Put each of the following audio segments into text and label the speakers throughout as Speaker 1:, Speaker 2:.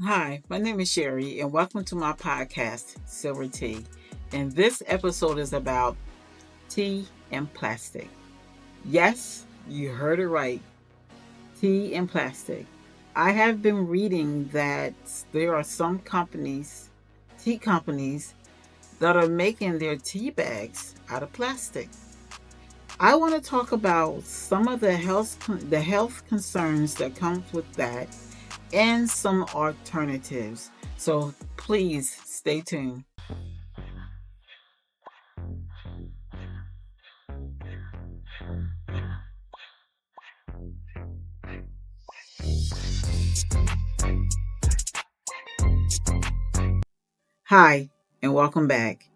Speaker 1: Hi, my name is Sherry, and welcome to my podcast, Sylvr Tea. And this episode is about tea and plastic. Yes, you heard it right, tea and plastic. I have been reading that there are some companies, tea companies, that are making their tea bags out of plastic. I want to talk about some of the health concerns that comes with that and some alternatives. So please stay tuned. Hi, and welcome back.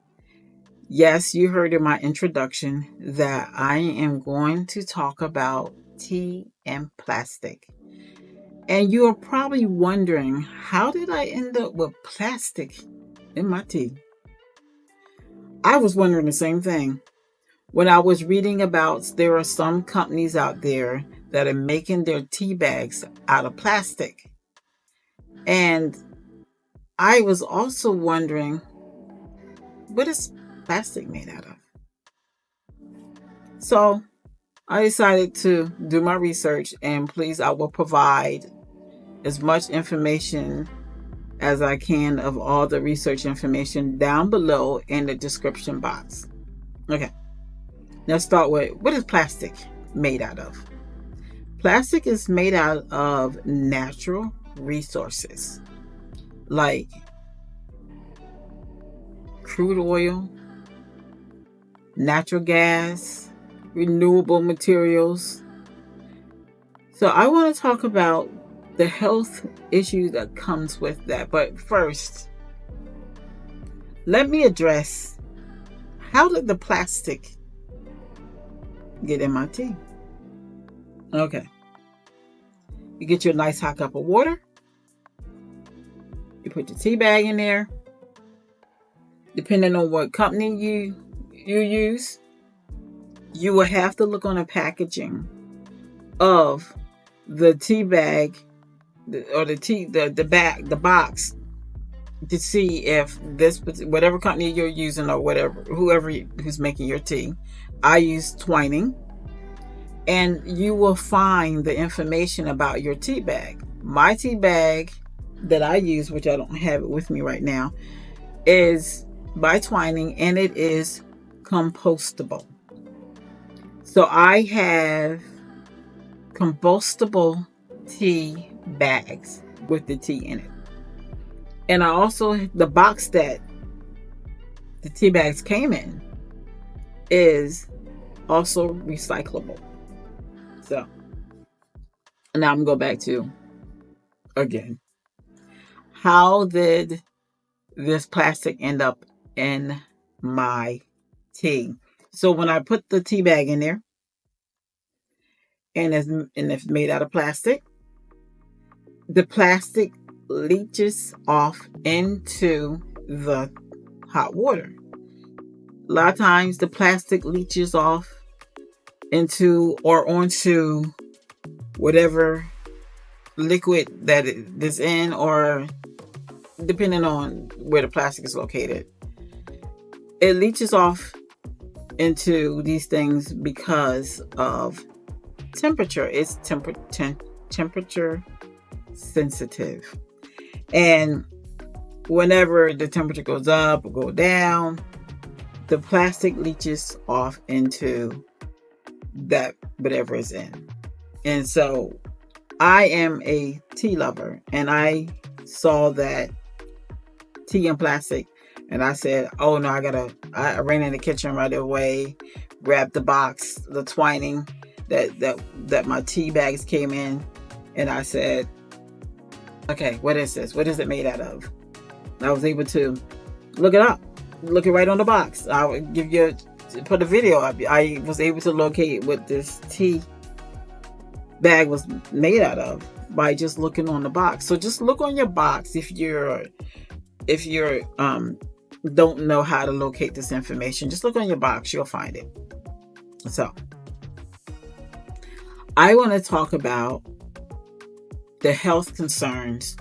Speaker 1: Yes, you heard in my introduction that I am going to talk about tea and plastic. And you are probably wondering, how did I end up with plastic in my tea? I was wondering the same thing. When I was reading about there are some companies out there that are making their tea bags out of plastic. And I was also wondering, what is plastic made out of? So I decided to do my research, and please, I will provide as much information as I can of all the research information down below in the description box. Okay, let's start with, what is plastic made out of? Plastic is made out of natural resources like crude oil, natural gas, renewable materials. So I want to talk about the health issue that comes with that. But first, let me address, how did the plastic get in my tea? Okay. You get your nice hot cup of water. You put your tea bag in there. Depending on what company you use, you will have to look on the packaging of the tea bag, or the box, to see if this, whatever company you're using, or whatever, who's making your tea. I use Twining, and you will find the information about your tea bag. My tea bag that I use, which I don't have it with me right now, is by Twining, and it is compostable. So I have compostable tea bags with the tea in it. And I also, the box that the tea bags came in is also recyclable. So now I'm going to go back to, again, how did this plastic end up in my tea? So when I put the tea bag in there, and it's made out of plastic, the plastic leaches off into the hot water. A lot of times the plastic leaches off into or onto whatever liquid that it is in, or depending on where the plastic is located. It leaches off into these things because of temperature. It's temperature sensitive. And whenever the temperature goes up or go down, the plastic leaches off into that whatever is in. And so I am a tea lover, and I saw that tea and plastic, and I said, oh no, I ran in the kitchen right away, grabbed the box, the Twining that my tea bags came in, and I said, okay, what is this? What is it made out of? I was able to look it up, look it right on the box. I would put a video up. I was able to locate what this tea bag was made out of by just looking on the box. So just look on your box if you're don't know how to locate this information. Just look on your box, you'll find it. So I want to talk about the health concerns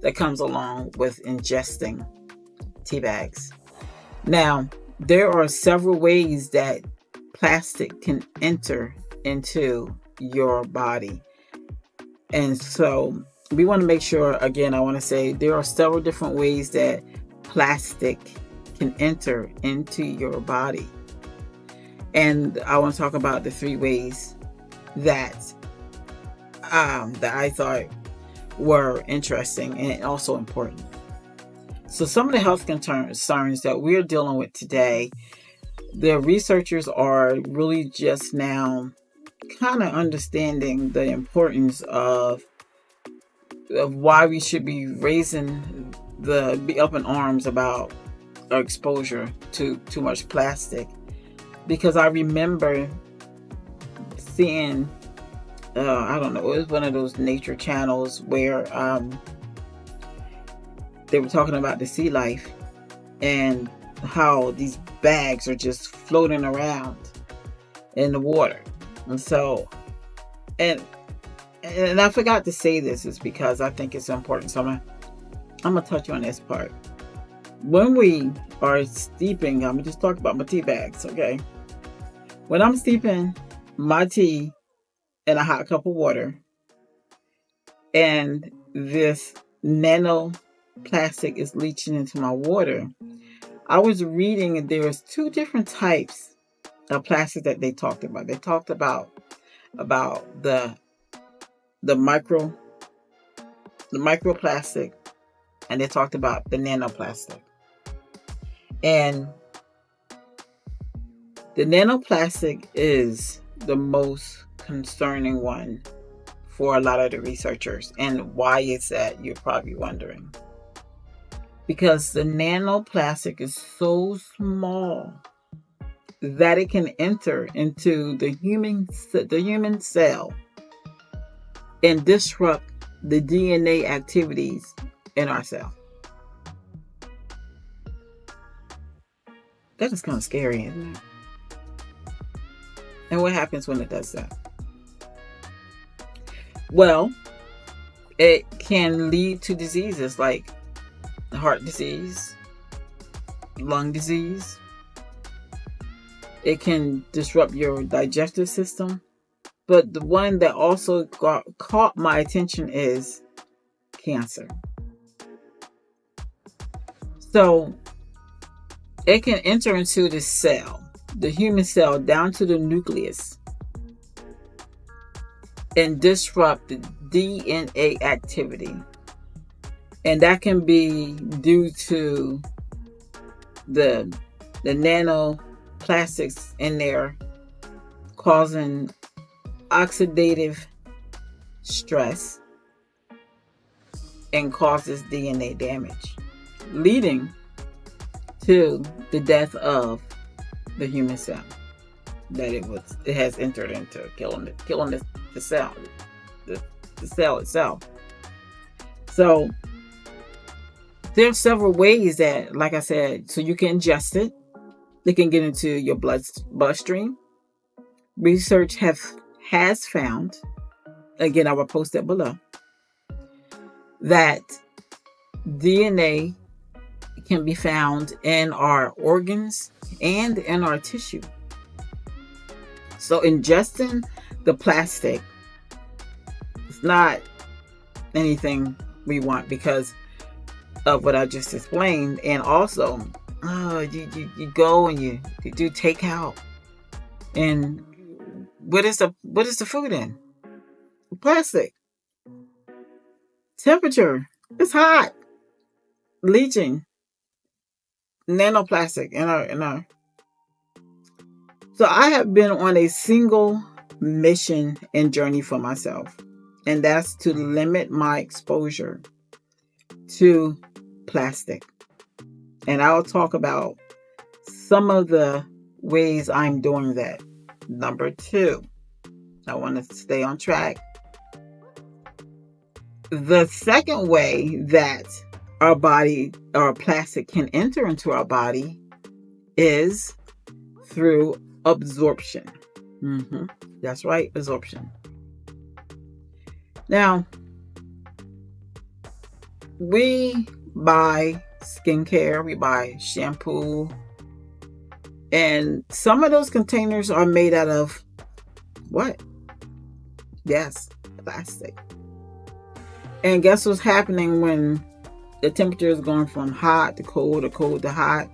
Speaker 1: that comes along with ingesting tea bags. Now, there are several ways that plastic can enter into your body. And so we want to make sure, again, I want to say there are several different ways that plastic can enter into your body. And I want to talk about the 3 ways that I thought were interesting and also important. So some of the health concerns that we're dealing with today, the researchers are really just now kind of understanding the importance of why we should be be up in arms about our exposure to too much plastic. Because I remember seeing, I don't know, it was one of those nature channels where they were talking about the sea life and how these bags are just floating around in the water. And so, and I forgot to say this is because I think it's important. So I'm gonna touch on this part. When we are steeping, I'm gonna just talk about my tea bags, okay? When I'm steeping my tea in a hot cup of water and this nanoplastic is leaching into my water, I was reading and there was 2 different types of plastic that they talked about. They talked about the microplastic, and they talked about the nanoplastic. And the nanoplastic is the most concerning one for a lot of the researchers. And why is that, you're probably wondering? Because the nanoplastic is so small that it can enter into the human cell and disrupt the DNA activities in our cell. That is kind of scary, isn't it? And what happens when it does that? Well, it can lead to diseases like heart disease, lung disease. It can disrupt your digestive system. But the one that also caught my attention is cancer. So it can enter into the cell, the human cell, down to the nucleus and disrupt the DNA activity. And that can be due to the nanoplastics in there causing oxidative stress and causes DNA damage, leading to the death of the human cell that it has entered into, killing the cell, the cell itself. So there's several ways that, like I said, so you can ingest it. It can get into your bloodstream. Research has found, again, I will post that below, that DNA can be found in our organs and in our tissue. So ingesting the plastic is not anything we want because of what I just explained. And also, you go and you do takeout, and what is the food in? Plastic. Temperature. It's hot. Leaching. Nanoplastic in our. So I have been on a single mission and journey for myself, and that's to limit my exposure to plastic. And I'll talk about some of the ways I'm doing that. Number 2, I want to stay on track. The second way that our body or plastic can enter into our body is through absorption. That's right, absorption. Now, we buy skincare, we buy shampoo, and some of those containers are made out of what? Yes, plastic. And guess what's happening when the temperature is going from hot to cold or cold to hot?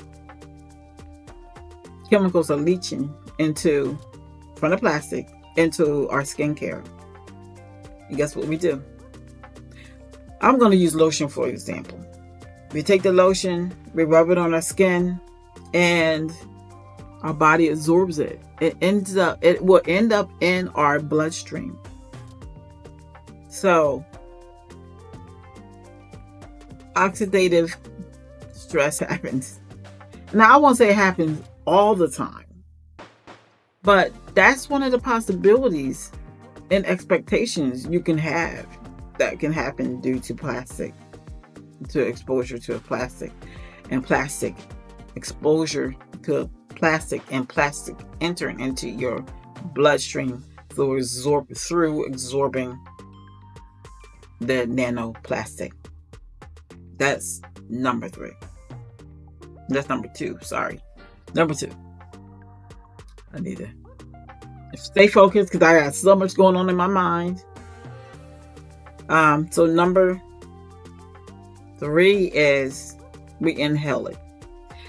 Speaker 1: Chemicals are leaching from the plastic into our skincare. And guess what we do? I'm going to use lotion for example. We take the lotion, we rub it on our skin, and our body absorbs it. It will end up in our bloodstream. So, oxidative stress happens. Now, I won't say it happens all the time, but that's one of the possibilities and expectations you can have that can happen due to plastic, to exposure to plastic, and plastic exposure to plastic, and plastic entering into your bloodstream through absorbing the nanoplastic. That's number 3. That's number 2. Sorry. Number 2. I need to stay focused because I got so much going on in my mind. So number 3 is we inhale it.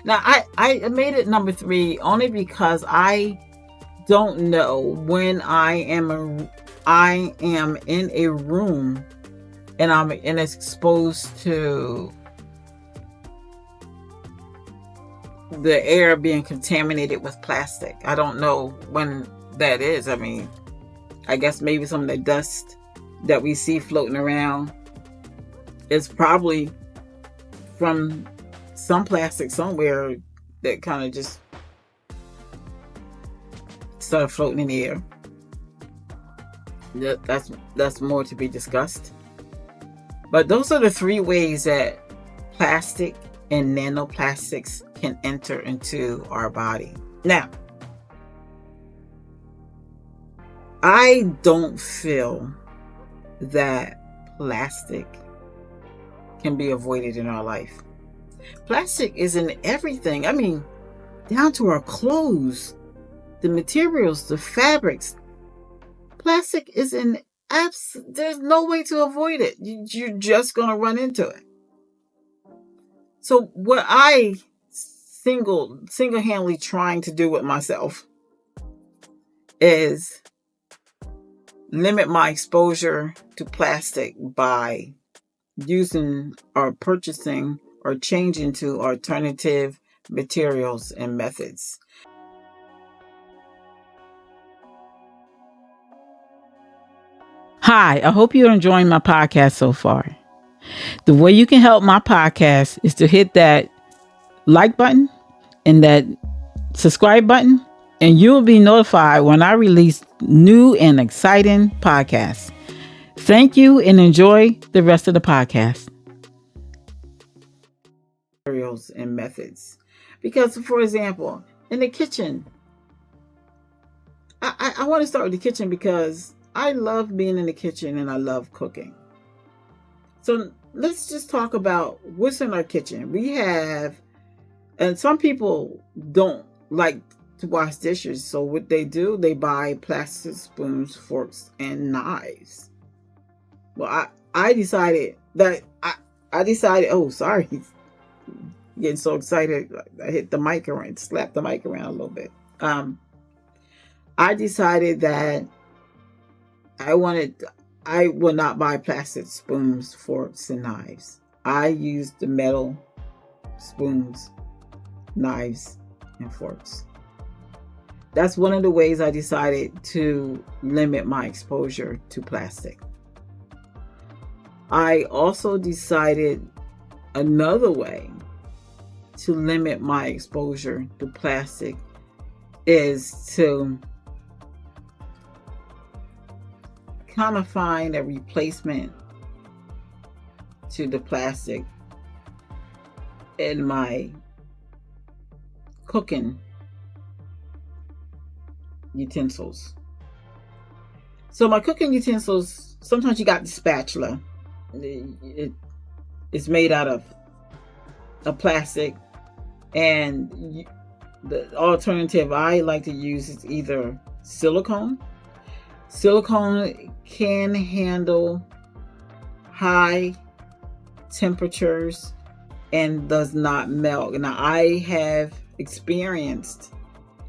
Speaker 1: Now, I made it number 3 only because I don't know when I am in a room and it's exposed to the air being contaminated with plastic. I don't know when that is. I mean, I guess maybe some of the dust that we see floating around is probably from some plastic somewhere that kind of just started floating in the air. That's more to be discussed. But those are the 3 ways that plastic and nanoplastics can enter into our body. Now, I don't feel that plastic can be avoided in our life. Plastic is in everything. I mean, down to our clothes, the materials, the fabrics. Plastic is in there's no way to avoid it. You're just going to run into it. So what I single-handedly trying to do with myself is limit my exposure to plastic by using or purchasing or changing to alternative materials and methods. Hi, I hope you're enjoying my podcast so far. The way you can help my podcast is to hit that like button and that subscribe button, and you'll be notified when I release new and exciting podcasts. Thank you and enjoy the rest of the podcast. Materials and methods. Because, for example, in the kitchen, I want to start with the kitchen because I love being in the kitchen and I love cooking. So let's just talk about what's in our kitchen. We have, and some people don't like to wash dishes. So what they do, they buy plastic spoons, forks, and knives. Well, I decided that oh, sorry. Getting so excited. I hit the mic around, slapped the mic around a little bit. I decided that I will not buy plastic spoons, forks, and knives. I use the metal spoons, knives, and forks. That's one of the ways I decided to limit my exposure to plastic. I also decided another way to limit my exposure to plastic is to kind of find a replacement to the plastic in my cooking utensils. So my cooking utensils, sometimes you got the spatula. is made out of a plastic, and the alternative I like to use is either silicone. Silicone can handle high temperatures and does not melt. Now, I have experienced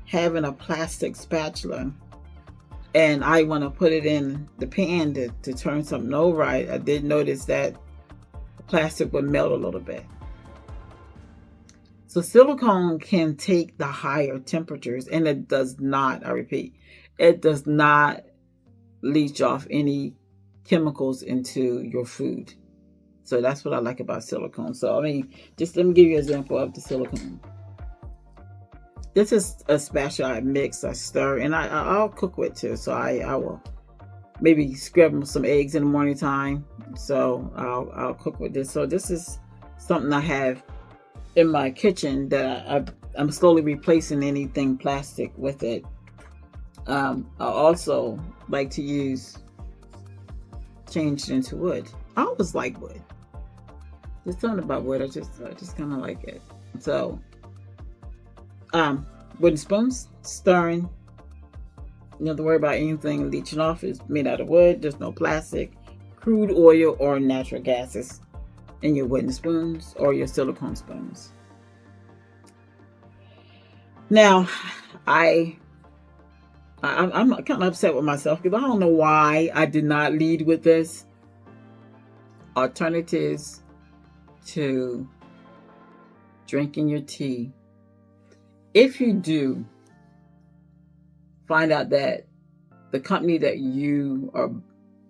Speaker 1: having a plastic spatula, and I want to put it in the pan to turn something over. I did notice that the plastic would melt a little bit. So silicone can take the higher temperatures, and it does not, I repeat, it does not leach off any chemicals into your food. So that's what I like about silicone. So, I mean, just let me give you an example of the silicone. This is a spatula I mix, I stir, and I'll cook with too. So I will maybe scramble some eggs in the morning time. So I'll cook with this. So this is something I have in my kitchen that I'm slowly replacing anything plastic with it. I also like to change it into wood. I always like wood. There's something about wood. I just kind of like it. So, wooden spoons, stirring. You don't have to worry about anything leaching off. It's made out of wood. There's no plastic, crude oil, or natural gases in your wooden spoons or your silicone spoons. Now, I'm kind of upset with myself because I don't know why I did not lead with this. Alternatives to drinking your tea. If you do find out that the company that you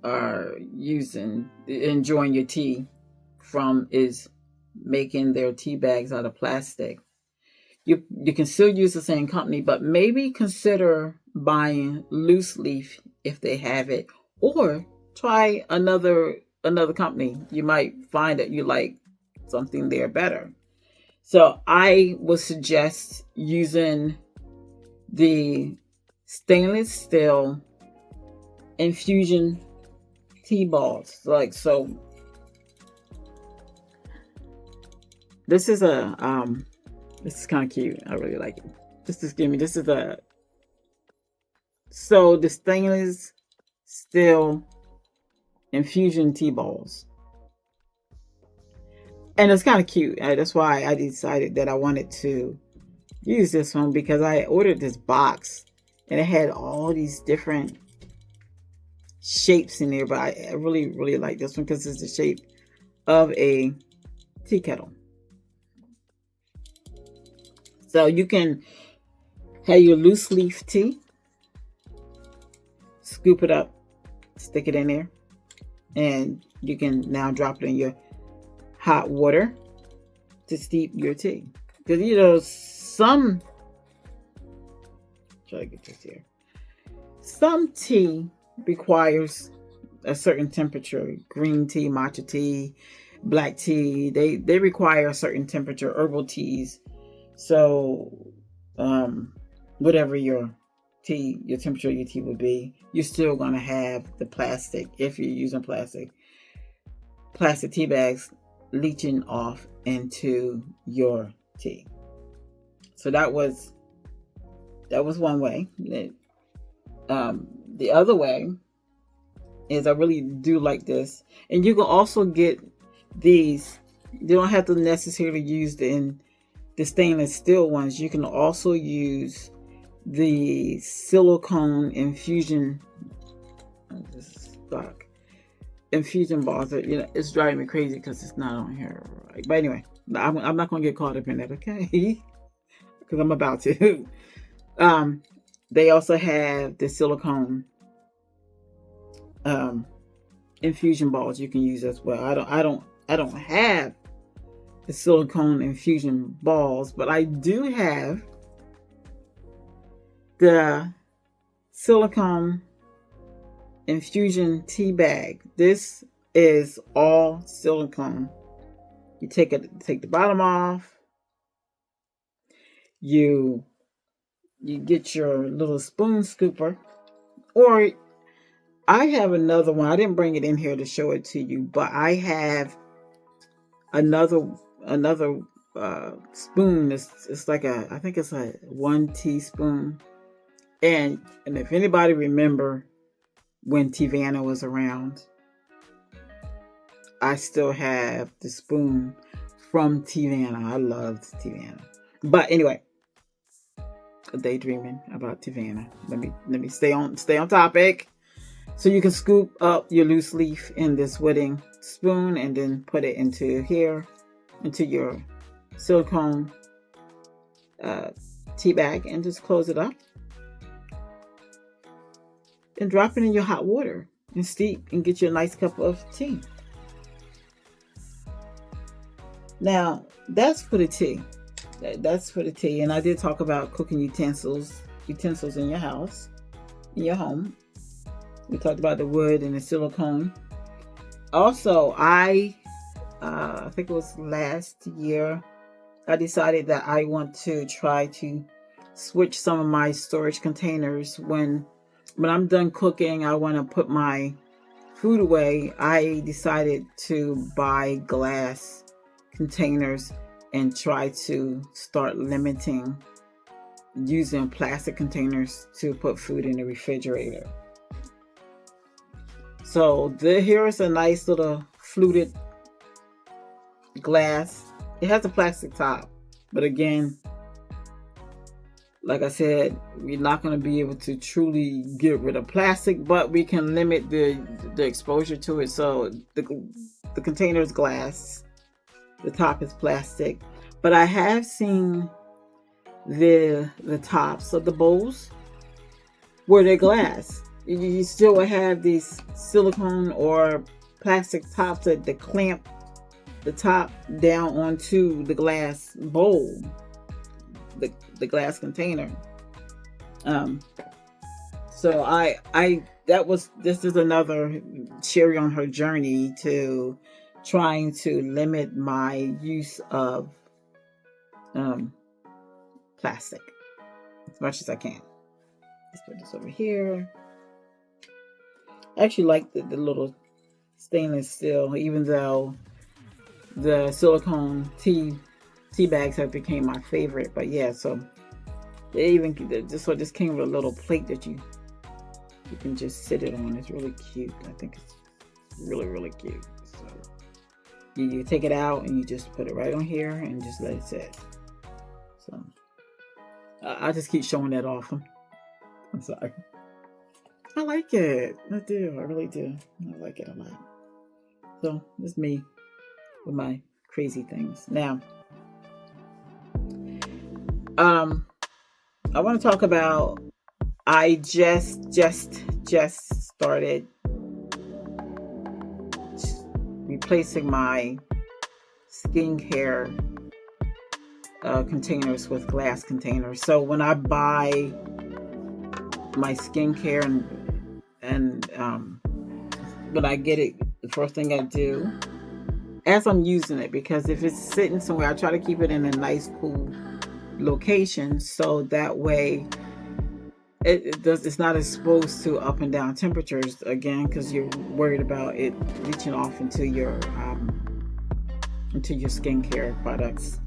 Speaker 1: are enjoying your tea from is making their tea bags out of plastic, you can still use the same company, but maybe consider buying loose leaf if they have it, or try another company. You might find that you like something there better. So I would suggest using the stainless steel infusion tea balls. Like so, this is this is kind of cute. I really like it. The stainless steel infusion tea balls. And it's kind of cute. That's why I decided that I wanted to use this one, because I ordered this box and it had all these different shapes in there. But I really, really like this one because it's the shape of a tea kettle. So you can have your loose leaf tea, scoop it up, stick it in there, and you can now drop it in your hot water to steep your tea. Because try to get this here. Some tea requires a certain temperature. Green tea, matcha tea, black tea, they require a certain temperature. Herbal teas. So whatever your temperature of your tea would be, you're still going to have the plastic, if you're using plastic tea bags, leaching off into your tea. So that was one way. The other way is, I really do like this, and you can also get these. You don't have to necessarily use the stainless steel ones. You can also use the silicone infusion balls. It's driving me crazy because it's not on here. Right? But anyway, I'm not going to get caught up in that, okay? Because I'm about to. They also have the silicone infusion balls you can use as well. I don't have the silicone infusion balls, but I do have the silicone infusion tea bag. This is all silicone. You take the bottom off. You get your little spoon scooper, or I have another one. I didn't bring it in here to show it to you, but I have another another spoon. It's like I think it's a 1 teaspoon. And if anybody remember when Tivana was around, I still have the spoon from Tivana. I loved Tivana. But anyway, daydreaming about Tivana. Let me stay on topic. So you can scoop up your loose leaf in this wooden spoon and then put it into your silicone tea bag, and just close it up and drop it in your hot water and steep and get you a nice cup of tea. Now that's for the tea. That's for the tea. And I did talk about cooking utensils in your house, in your home. We talked about the wood and the silicone. Also, I think it was last year, I decided that I want to try to switch some of my storage containers. When I'm done cooking, I want to put my food away. I decided to buy glass containers and try to start limiting using plastic containers to put food in the refrigerator. So here is a nice little fluted glass. It has a plastic top, but again, like I said, we're not going to be able to truly get rid of plastic, but we can limit the exposure to it. So the container is glass, the top is plastic, but I have seen the tops of the bowls where they're glass. You still have these silicone or plastic tops that clamp the top down onto the glass bowl, the glass container. So this is another cherry on her journey to trying to limit my use of plastic as much as I can. Let's put this over here. I actually like the little stainless steel, even though the silicone tea bags have become my favorite. But yeah, so this came with a little plate that you can just sit it on. It's really cute. I think it's really, really cute. So you take it out and you just put it right on here and just let it sit. So I just keep showing that off. I'm sorry. I like it. I do. I really do. I like it a lot. So it's me with my crazy things. Now, I want to talk about. I just started replacing my skincare containers with glass containers. So when I buy my skincare and when I get it, the first thing I do as I'm using it, because if it's sitting somewhere, I try to keep it in a nice cool location so that way it's not exposed to up and down temperatures again, because you're worried about it leaching off into your skincare products.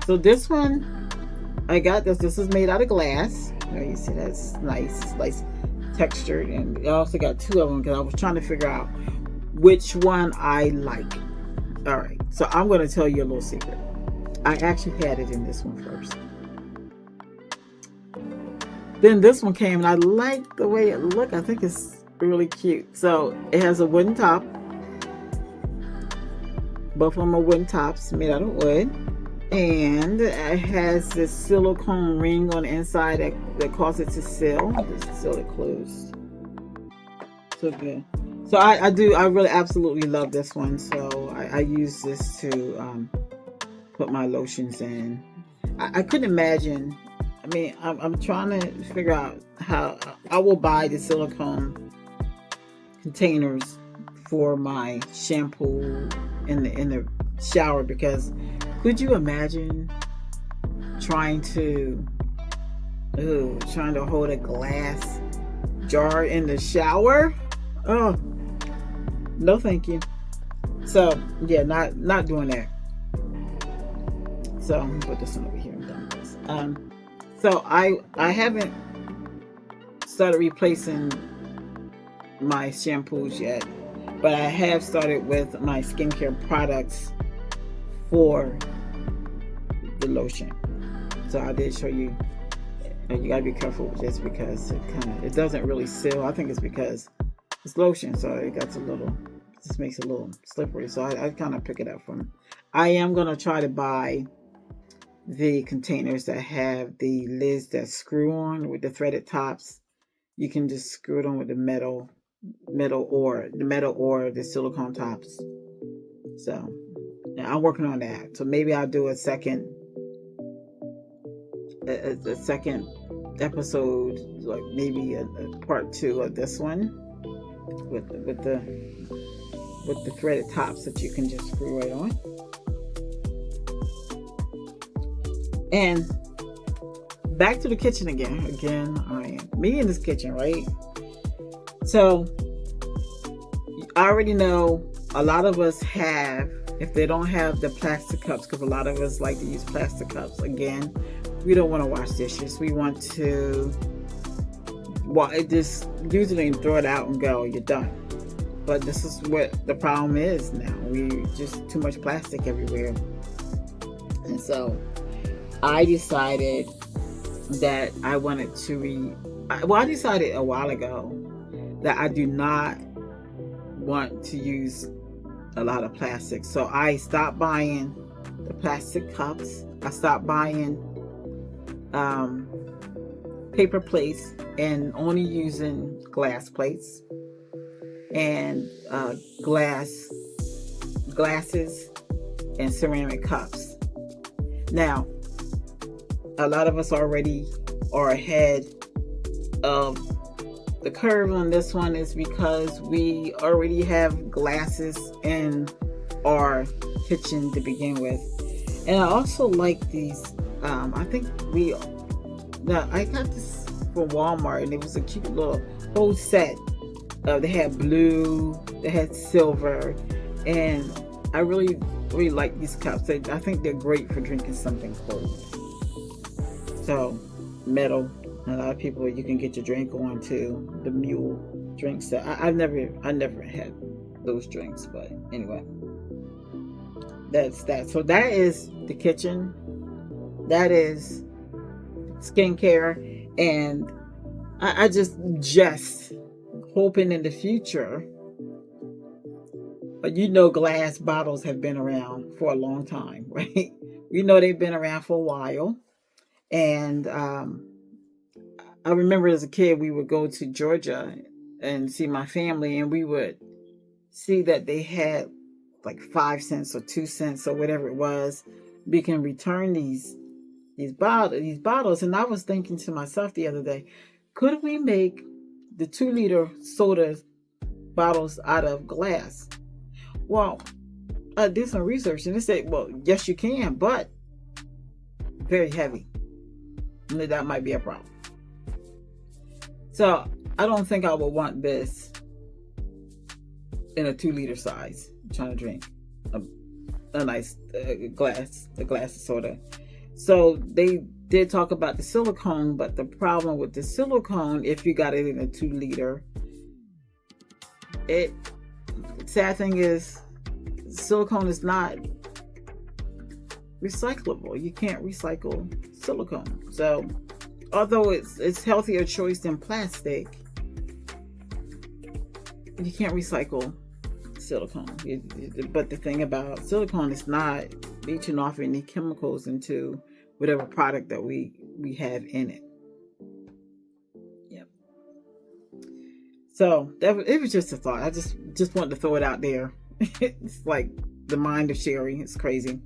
Speaker 1: So this one, I got this. This is made out of glass. You see that's nice. It's nice textured, and I also got two of them because I was trying to figure out which one I like. All right, so I'm going to tell you a little secret. I actually had it in this one first. Then this one came, and I like the way it looked. I think it's really cute. So it has a wooden top. Both of them are wooden tops made out of wood. And it has this silicone ring on the inside that causes it to seal. Just seal it closed. So good. So I really absolutely love this one. So I use this to put my lotions in. I couldn't imagine. I mean, I'm trying to figure out how I will buy the silicone containers for my shampoo in the shower, because could you imagine trying to hold a glass jar in the shower? Oh, no thank you. So yeah, not doing that. So I'm gonna put this one over here and done with this. So I haven't started replacing my shampoos yet, but I have started with my skincare products for the lotion. So I did show you. You gotta be careful with this because it doesn't really seal. I think it's because it's lotion, so it gets just makes it a little slippery. So I kind of pick it up from. I am gonna try to buy the containers that have the lids that screw on with the threaded tops. You can just screw it on with the metal or the silicone tops. So I'm working on that. So maybe I'll do a second episode, like maybe a part 2 of this one with the threaded tops that you can just screw right on. And back to the kitchen again. I am me in this kitchen, right? So I already know a lot of us have, if they don't have the plastic cups, because a lot of us like to use plastic cups. Again, we don't want to wash dishes. We want to just use it and throw it out and go. You're done. But this is what the problem is now. We just too much plastic everywhere. And so I decided that I wanted to I decided a while ago that I do not want to use a lot of plastic. So I stopped buying the plastic cups. I stopped buying paper plates and only using glass plates and glasses and ceramic cups. Now, a lot of us already are ahead of the curve on this one is because we already have glasses in our kitchen to begin with. And I also like these. I think I got this from Walmart, and it was a cute little whole set. They had blue, they had silver, and I really like these cups. I think they're great for drinking something cold. So metal. A lot of people, you can get your drink on too. The mule drinks that I never had those drinks, but anyway, that's that. So that is the kitchen. That is skincare, and I just hoping in the future. But glass bottles have been around for a long time, right? We know they've been around for a while, and I remember as a kid, we would go to Georgia and see my family, and we would see that they had like 5 cents or 2 cents or whatever it was. We can return these bottles. And I was thinking to myself the other day, could we make the 2-liter soda bottles out of glass? Well, I did some research and they said, well, yes, you can, but very heavy. And that might be a problem. So I don't think I would want this in a 2-liter size. I'm trying to drink a nice glass of soda. So they did talk about the silicone, but the problem with the silicone, if you got it in a 2-liter, sad thing is silicone is not recyclable. You can't recycle silicone. So although it's healthier choice than plastic, you can't recycle silicone. But the thing about silicone is not leaching off any chemicals into whatever product that we have in it. Yep. So it was just a thought. I just wanted to throw it out there. It's like the mind of Sherry. It's crazy.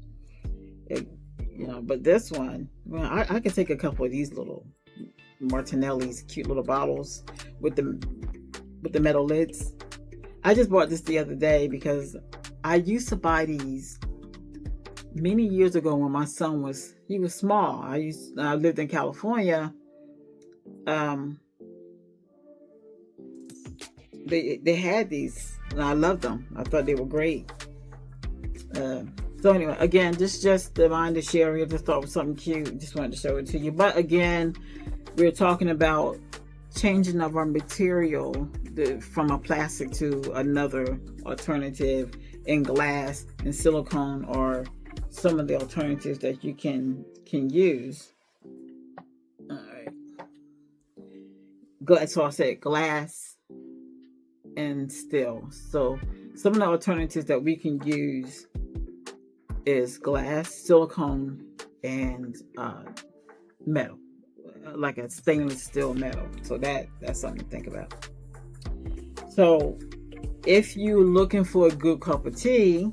Speaker 1: But this one, well, I can take a couple of these little Martinelli's cute little bottles with the metal lids. I just bought this the other day because I used to buy these many years ago when my son was small. I lived in California. They had these and I loved them. I thought they were great. So anyway, again, this just the mind to share. I just thought it was something cute. Just wanted to show it to you. But again, we're talking about changing of our material from a plastic to another alternative in glass and silicone, or some of the alternatives that you can use. All right. So I said glass and steel. So some of the alternatives that we can use is glass, silicone, and metal, like a stainless steel metal. So that's something to think about. So if you're looking for a good cup of tea,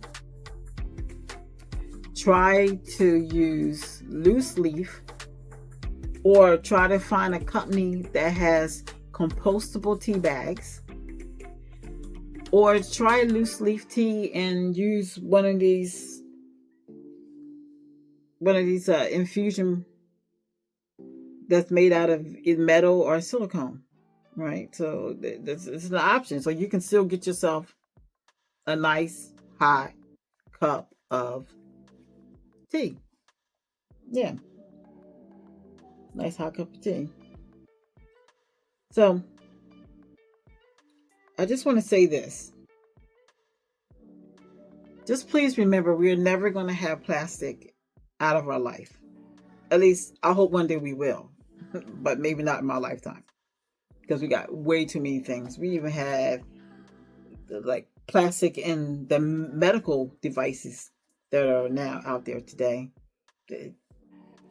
Speaker 1: try to use loose leaf, or try to find a company that has compostable tea bags, or try loose leaf tea and use one of these infusion that's made out of metal or silicone, right? So this is an option. So you can still get yourself a nice hot cup of tea. Yeah, nice hot cup of tea. So I just want to say this. Just please remember, we're never going to have plastic out of our life. At least I hope one day we will, but maybe not in my lifetime, because we got way too many things. We even have like plastic in the medical devices that are now out there today,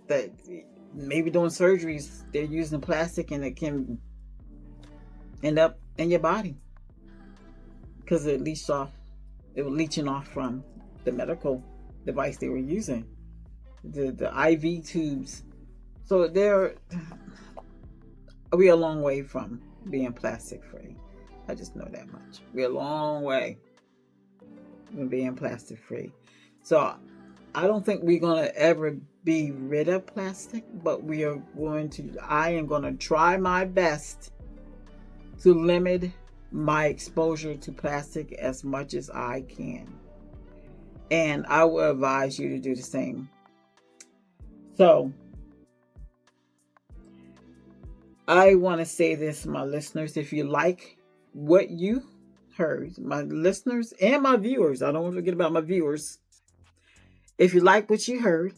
Speaker 1: that maybe doing surgeries, they're using plastic, and it can end up in your body because it was leaching off from the medical device they were using, the IV tubes. So we're a long way from being plastic free. I just know that much. We're a long way from being plastic free. So I don't think we're going to ever be rid of plastic, but I am going to try my best to limit my exposure to plastic as much as I can. And I will advise you to do the same. So I want to say this, my listeners, if you like what you heard, my listeners and my viewers, I don't want to forget about my viewers. If you like what you heard,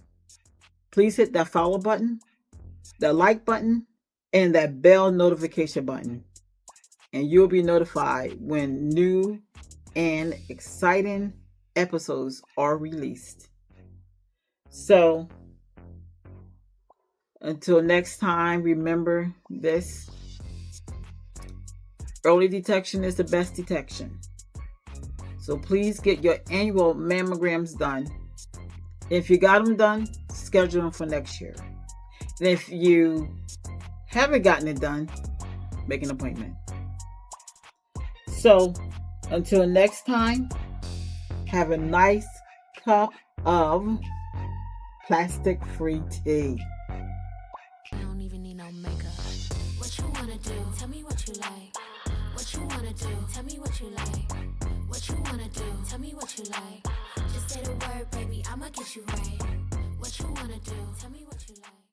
Speaker 1: please hit that follow button, that like button, and that bell notification button. And you'll be notified when new and exciting episodes are released. So until next time, remember this: early detection is the best detection. So please get your annual mammograms done. If you got them done, schedule them for next year. And if you haven't gotten it done, make an appointment. So until next time, have a nice cup of plastic-free tea.
Speaker 2: I don't even need no makeup. What you wanna do? Tell me what you like. What you wanna do? Tell me what you like. What you wanna do? Tell me what you like. Just say the word, baby, I'ma get you right. What you wanna do? Tell me what you like.